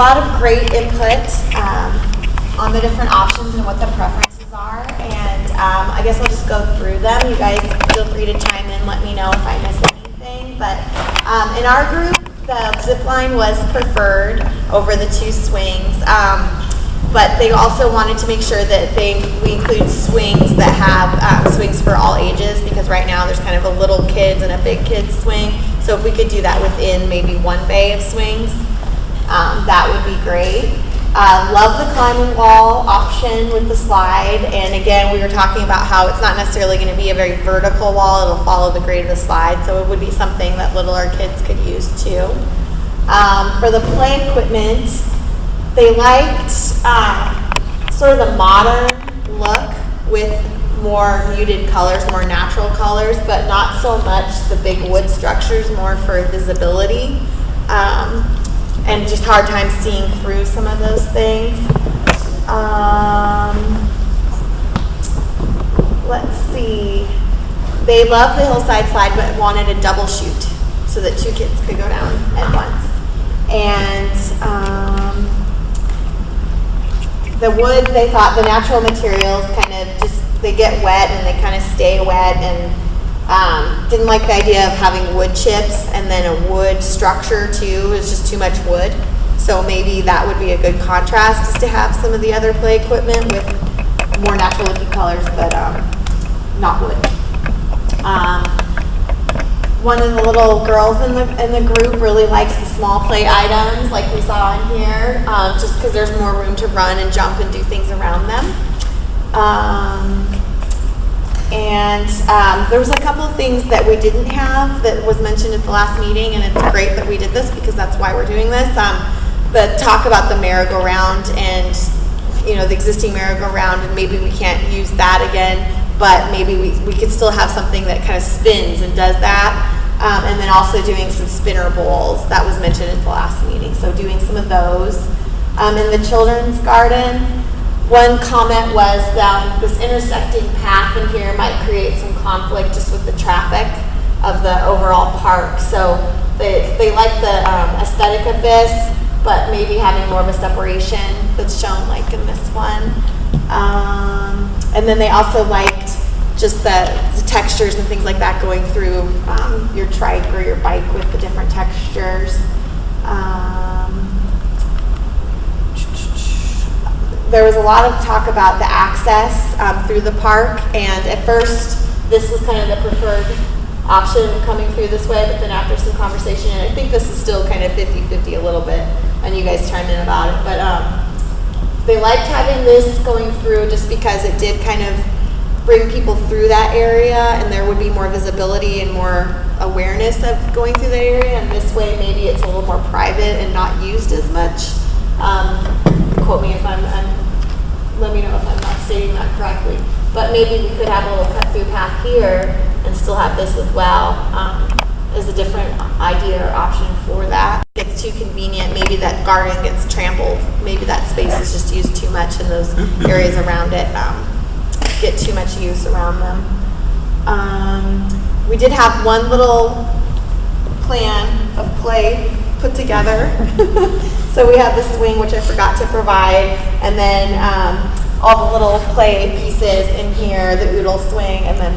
lot of great input on the different options and what the preferences are, and I guess I'll just go through them. You guys feel free to chime in, let me know if I missed anything, but in our group, the zip line was preferred over the 2 swings, but they also wanted to make sure that we include swings that have swings for all ages, because right now there's kind of a little kids and a big kids swing, so if we could do that within maybe 1 bay of swings, that would be great. Love the climbing wall option with the slide, and again, we were talking about how it's not necessarily going to be a very vertical wall, it'll follow the grade of the slide, so it would be something that littler kids could use too. For the play equipment, they liked sort of the modern look with more muted colors, more natural colors, but not so much the big wood structures, more for visibility. And just hard time seeing through some of those things. Let's see. They love the hillside slide, but wanted a double chute so that 2 kids could go down at once. And the wood, they thought the natural materials kind of just, they get wet and they kind of stay wet, and didn't like the idea of having wood chips and then a wood structure too. It's just too much wood. So maybe that would be a good contrast, is to have some of the other play equipment with more natural looking colors, but not wood. One of the little girls in the group really likes the small play items like we saw in here, just because there's more room to run and jump and do things around them. And there was a couple of things that we didn't have that was mentioned at the last meeting, and it's great that we did this because that's why we're doing this. The talk about the merry-go-round and, you know, the existing merry-go-round, and maybe we can't use that again, but maybe we could still have something that kind of spins and does that. And then also doing some spinner bowls, that was mentioned at the last meeting, so doing some of those. In the children's garden, one comment was this intersecting path in here might create some conflict just with the traffic of the overall park. So they like the aesthetic of this, but maybe having more of a separation that's shown like in this one. And then they also liked just the textures and things like that going through your trike or your bike with the different textures. There was a lot of talk about the access through the park, and at first this was kind of the preferred option coming through this way, but then after some conversation, and I think this is still kind of 50-50 a little bit, and you guys chime in about it, but they liked having this going through just because it did kind of bring people through that area, and there would be more visibility and more awareness of going through the area, and this way maybe it's a little more private and not used as much. Quote me if let me know if I'm not stating that correctly. But maybe we could have a little cut through path here and still have this as well as a different idea or option for that. If it's too convenient, maybe that garden gets trampled. Maybe that space is just used too much and those areas around it get too much use around them. We did have one little plan of play put together. So we have the swing, which I forgot to provide, and then all the little play pieces in here, the oodle swing, and then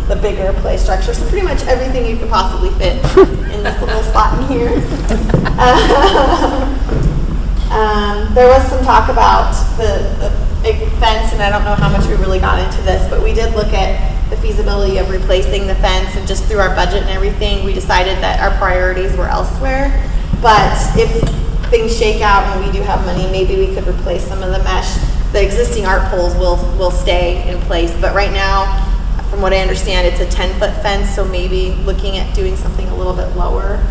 the bigger play structure. So pretty much everything you could possibly fit in this little spot in here. There was some talk about the big fence, and I don't know how much we really got into this, but we did look at the feasibility of replacing the fence, and just through our budget and everything, we decided that our priorities were elsewhere. But if things shake out and we do have money, maybe we could replace some of the mesh. The existing art poles will stay in place, but right now, from what I understand, it's a 10-foot fence, so maybe looking at doing something a little bit lower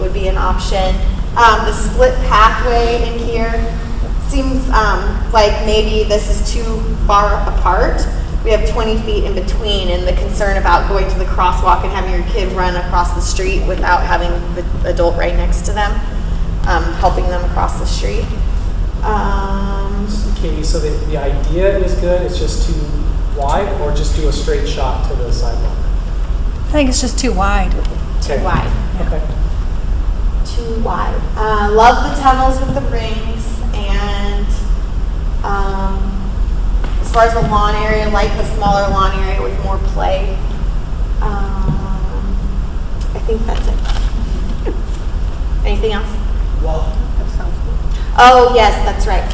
would be an option. The split pathway in here seems like maybe this is too far apart. We have 20 feet in between, and the concern about going to the crosswalk and having your kid run across the street without having the adult right next to them, helping them across the street. Katie, so the idea is good, it's just too wide, or just do a straight shot to the sidewalk? I think it's just too wide. Too wide. Okay. too wide. Love the tunnels with the rings, and as far as the lawn area, like the smaller lawn area with more play. I think that's it. Anything else? Wall. That sounds good. Oh, yes, that's right.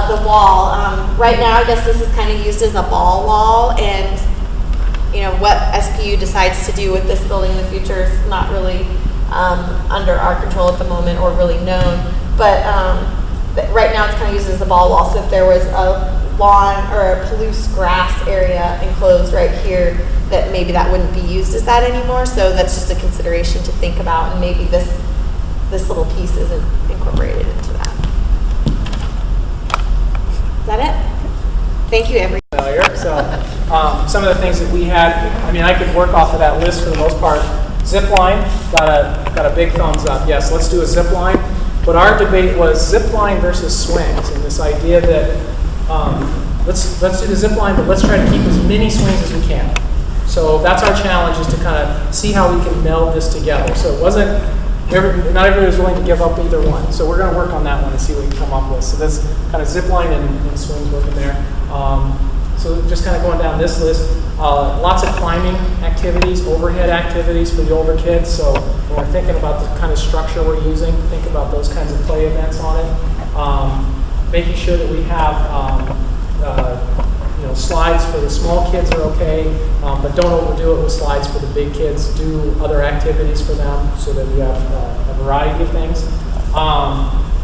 The wall. Right now, I guess this is kind of used as a ball wall, and you know what SPU decides to do with this building in the future is not really under our control at the moment or really known. But right now, it's kind of used as a ball wall. So if there was a lawn or a loose grass area enclosed right here, that maybe that wouldn't be used as that anymore. So that's just a consideration to think about, and maybe this little piece isn't incorporated into that. Is that it? Thank you, everyone. So some of the things that we had, I mean, I could work off of that list for the most part. Zip line, got a big thumbs up. Yes, let's do a zip line. But our debate was zip line versus swings, and this idea that let's do the zip line, but let's try to keep as many swings as we can. So that's our challenge, is to kind of see how we can meld this together. So it wasn't, not everybody was willing to give up either one. So we're going to work on that one and see what we can come up with. So that's kind of zip line and swings working there. So just kind of going down this list, lots of climbing activities, overhead activities for the older kids. So when we're thinking about the kind of structure we're using, think about those kinds of play events on it. Making sure that we have slides for the small kids are okay, but don't overdo it with slides for the big kids. Do other activities for them so that we have a variety of things.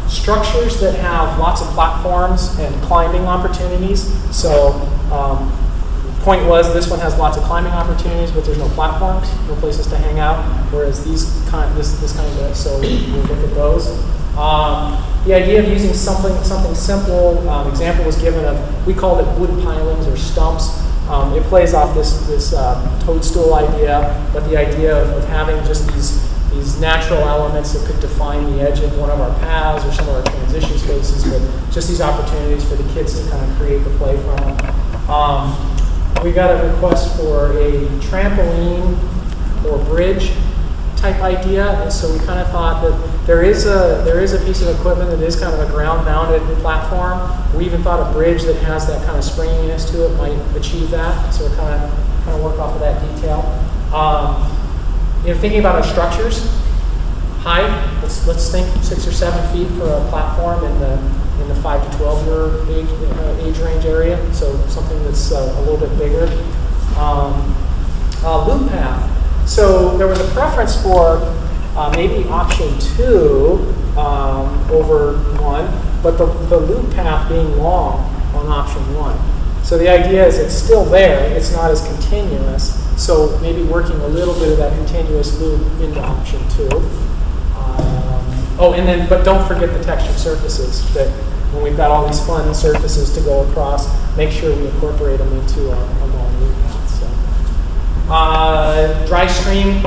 Structures that have lots of platforms and climbing opportunities. So the point was, this one has lots of climbing opportunities, but there's no platforms, no places to hang out, whereas this kind of, so we'll look at those. The idea of using something simple, example was given of, we called it wood pilings or stumps. It plays off this toadstool idea, but the idea of having just these natural elements that could define the edge of one of our paths or some of our transition spaces, but just these opportunities for the kids to kind of create the play from them. We got a request for a trampoline or bridge type idea, and so we kind of thought that there is a piece of equipment that is kind of a ground-mounted platform. We even thought a bridge that has that kind of springiness to it might achieve that, so we're kind of work off of that detail. Thinking about our structures, height, let's think 6 or 7 feet for a platform in the 5 to 12 year age range area, so something that's a little bit bigger. Loop path. So there was a preference for maybe option 2 over 1, but the loop path being long on option 1. So the idea is it's still there, it's not as continuous, so maybe working a little bit of that continuous loop into option 2. But don't forget the textured surfaces, that when we've got all these fun surfaces to go across, make sure we incorporate them into a long loop path. So. Dry stream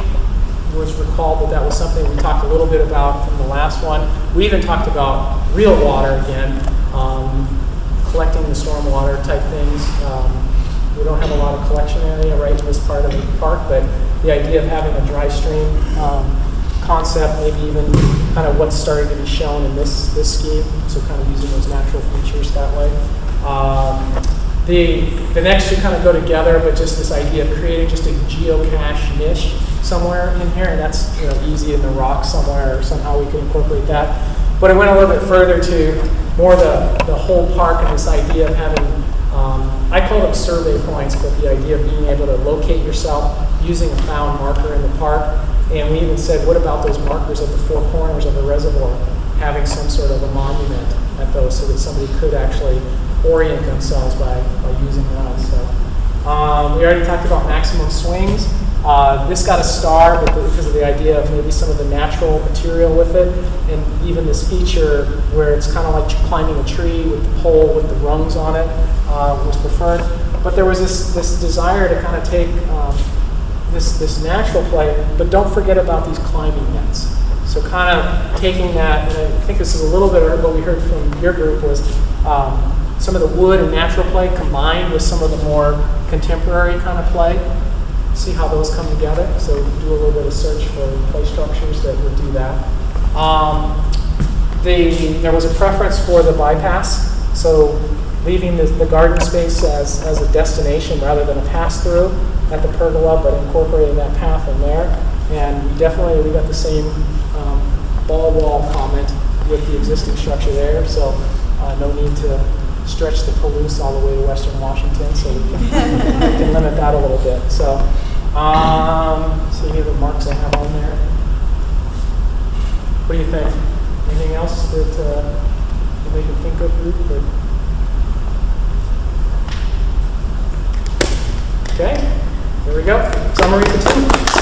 was recalled that was something we talked a little bit about from the last one. We even talked about real water again, collecting the stormwater type things. We don't have a lot of collection area right in this part of the park, but the idea of having a dry stream concept, maybe even kind of what's starting to be shown in this scheme, so kind of using those natural features that way. The next two kind of go together, but just this idea of creating just a geocache niche somewhere in here, and that's easy in the rocks somewhere, or somehow we can incorporate that. But it went a little bit further to more the whole park, and this idea of having, I call them survey points, but the idea of being able to locate yourself using a found marker in the park. And we even said, what about those markers at the 4 corners of the reservoir, having some sort of a monument at those so that somebody could actually orient themselves by using those. So, we already talked about maximum swings. This got a star because of the idea of maybe some of the natural material with it, and even this feature where it's kind of like climbing a tree with the pole with the rungs on it was preferred. But there was this desire to kind of take this natural play, but don't forget about these climbing nets. So kind of taking that, and I think this is a little bit of what we heard from your group was some of the wood and natural play combined with some of the more contemporary kind of play. See how those come together. So do a little bit of search for play structures that would do that. There was a preference for the bypass, so leaving the garden space as a destination rather than a pass-through at the pergola, but incorporating that path in there. And we got the same ball wall comment with the existing structure there, so no need to stretch the Palouse all the way to Western Washington, so we can limit that a little bit. So, here are the marks I have on there. What do you think? Anything else that you can think of, Ruth? Okay, there we go. Summary for 2.